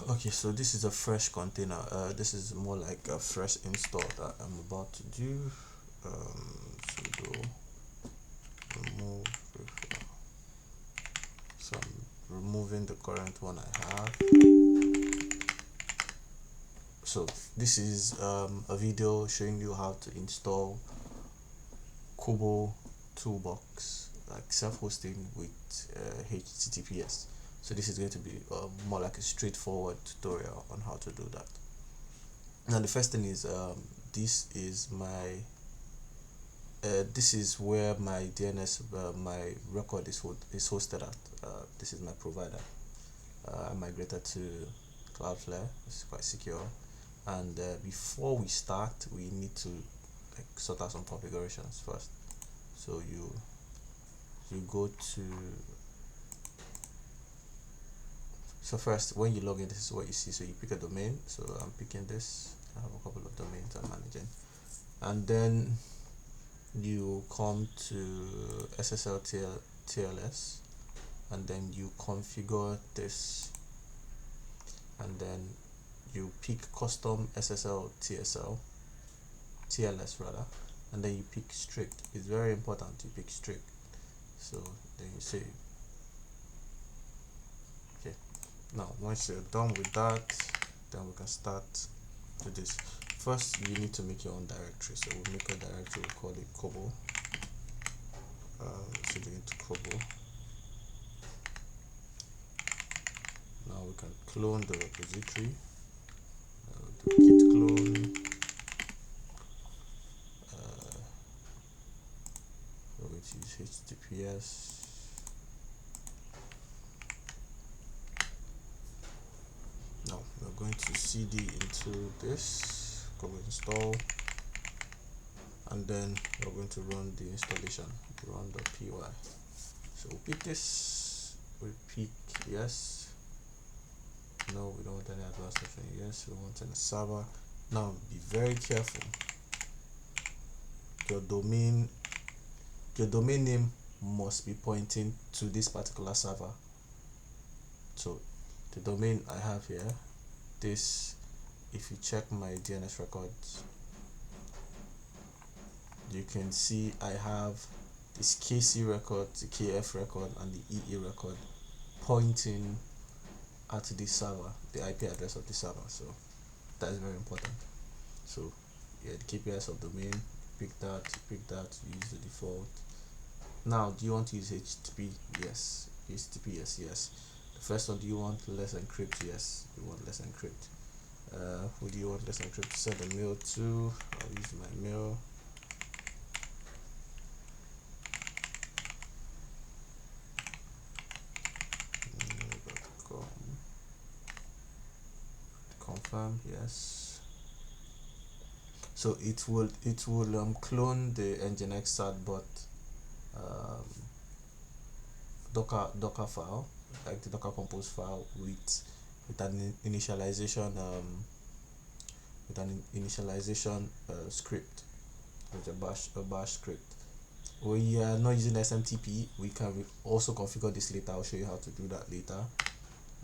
Okay, so this is a fresh container. This is more like a fresh install that I'm about to do. Sudo remove referral. So I'm removing the current one I have. So this is a video showing you how to install KoboToolbox, like self-hosting with HTTPS. So this is going to be more like a straightforward tutorial on how to do that. Now the first thing is this is my this is where my DNS my record is hosted at. This is my provider. I migrated to Cloudflare. It's quite secure. And before we start, we need to sort out some configurations first. So you go to, so first when you log in, this is what you see. So you pick a domain. So I'm picking this. I have a couple of domains I'm managing, and then you come to SSL TLS, and then you configure this, and then you pick custom SSL TLS rather, and then you pick strict. It's very important to pick strict. So then you save. Okay, now once you're done with that, then we can start with this. First you need to make your own directory. So we'll make a directory, we'll call it Kobo. So go into Kobo. Now we can clone the repository. Do git clone. We're going to use HTTPS. Now we're going to cd into this, Kobo install, and then we're going to run the installation, run the py. So we'll pick this, we pick yes. No, we don't want any advanced option. Yes, we want a server. Now be very careful. Your domain name must be pointing to this particular server. So the domain I have here, this, if you check my DNS records, you can see I have this KC record, the KF record, and the EE record pointing at this server, the IP address of the server. So that is very important. So yeah, the KPIs of domain, pick that, use the default. Now, do you want to use HTTP? Yes. HTTPS, yes. The first one, do you want less encrypt? Yes, you want less encrypt. Who do you want less encrypt? Send a mail to. I'll use my mail. Mail.com. Confirm, yes. So it will clone the nginx certbot docker file, like the docker compose file, with an initialization script, with a bash script. We are not using SMTP. We can also configure this later. I'll show you how to do that later,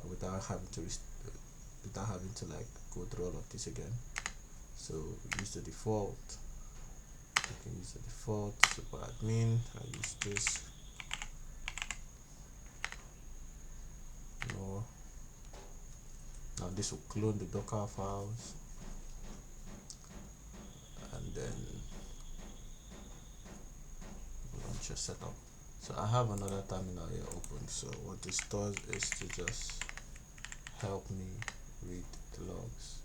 without having to like go through all of this again. So use the default. You can use the default super admin. I use this. No. Now this will clone the Docker files, and then launch your setup. So I have another terminal here open. So what this does is to just help me read the logs.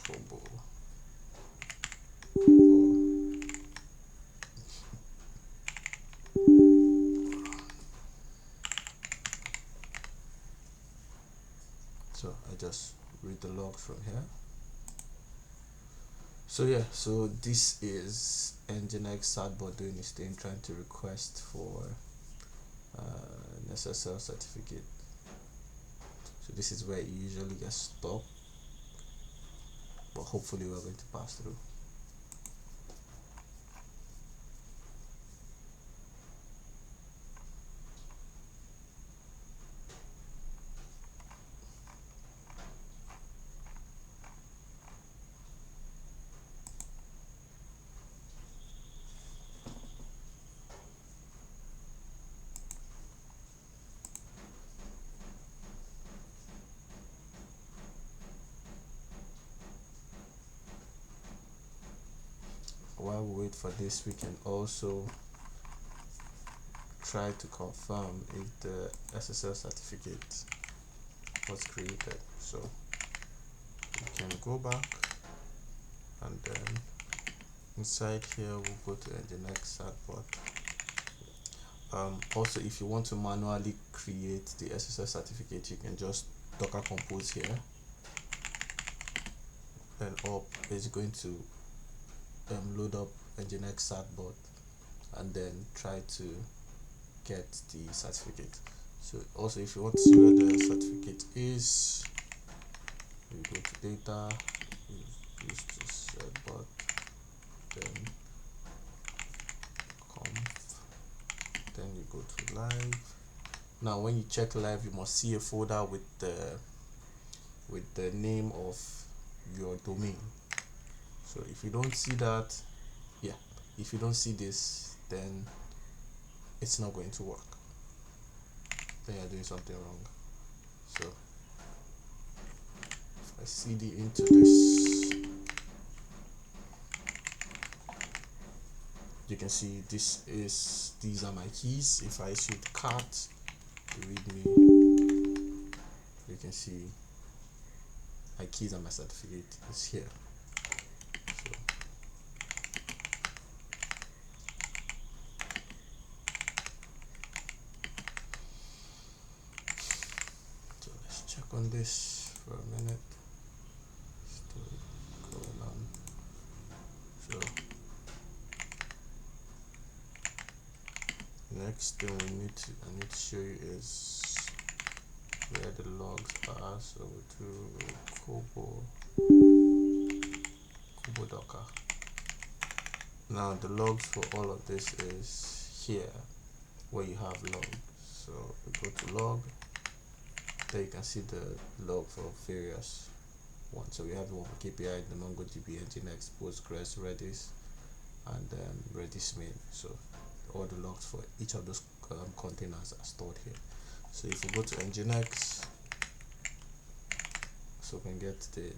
Kobo. So I just read the logs from here. So yeah, so this is nginx certbot doing its thing, trying to request for an SSL certificate. So this is where it usually gets stuck, but hopefully we're going to pass through. while we wait for this, we can also try to confirm if the SSL certificate was created. So we can go back, and then inside here we'll go to Nginx Chatbot. Also, if you want to manually create the SSL certificate, you can just docker compose here, and up is going to load up Nginx Chatbot and then try to get the certificate. So also, if you want to see where the certificate is, you go to data, use this Chatbot, then conf, then you go to live. Now when you check live, you must see a folder with the name of your domain. So if you don't see that, if you don't see this, then it's not going to work. Then you're doing something wrong. So if I cd into this, you can see these are my keys. If I issue cat readme, you can see my keys and my certificate is here. So let's check on this for a minute. Still going on. So next thing I need to show you is where the logs are. So we do KoboDocker. Now the logs for all of this is here where you have log. So we go to log. There you can see the log for various ones. So we have the one for KPI, the MongoDB, Nginx, Postgres, Redis, and Redis main. So all the logs for each of those containers are stored here. So if we go to Nginx, so we can get the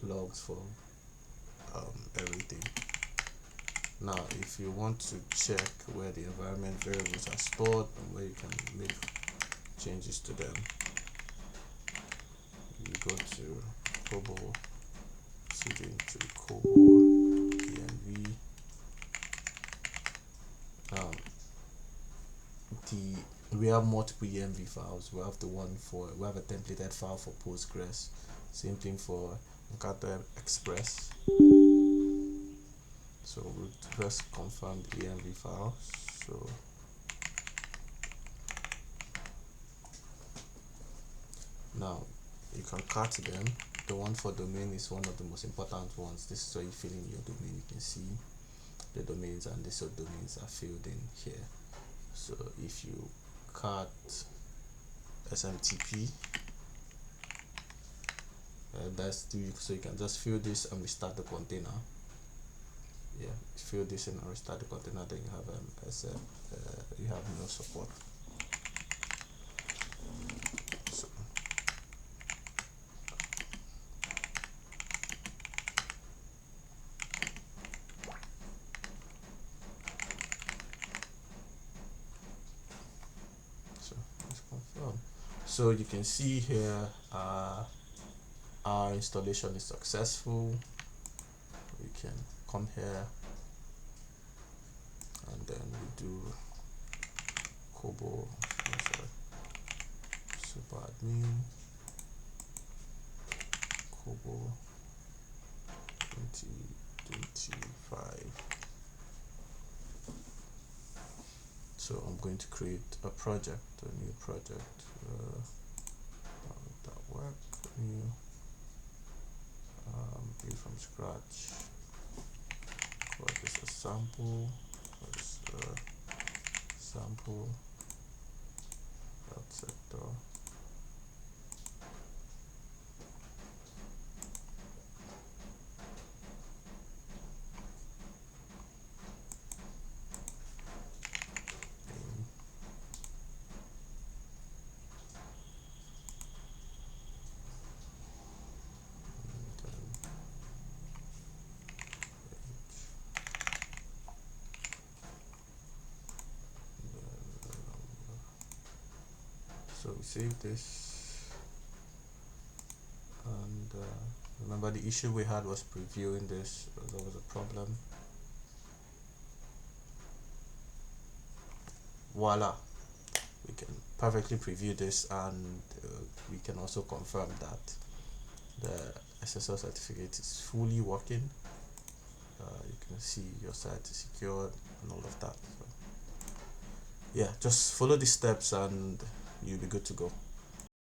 logs for everything. Now if you want to check where the environment variables are stored and where you can make changes to them, you go to Kobo, cd into Kobo env. We have multiple env files. We have we have a templated file for Postgres, same thing for Encarta Express. So we'll first confirm the env file. So now you can cut them. The one for domain is one of the most important ones. This is where you fill in your domain. You can see the domains, and the subdomains are filled in here. So if you cut SMTP, so you can just fill this and restart the container. Fill this in and restart the container, then you have you have no support. So let's confirm. So you can see here our installation is successful. We can come here and then we do Kobo super admin Kobo 2025. So I'm going to create a new project. How would that work? New build from scratch. Call this a sample. Sample sector. So we save this, and remember the issue we had was previewing this. There was a problem. Voila, we can perfectly preview this, and we can also confirm that the SSL certificate is fully working. You can see your site is secured and all of that. So yeah, just follow these steps and you'll be good to go.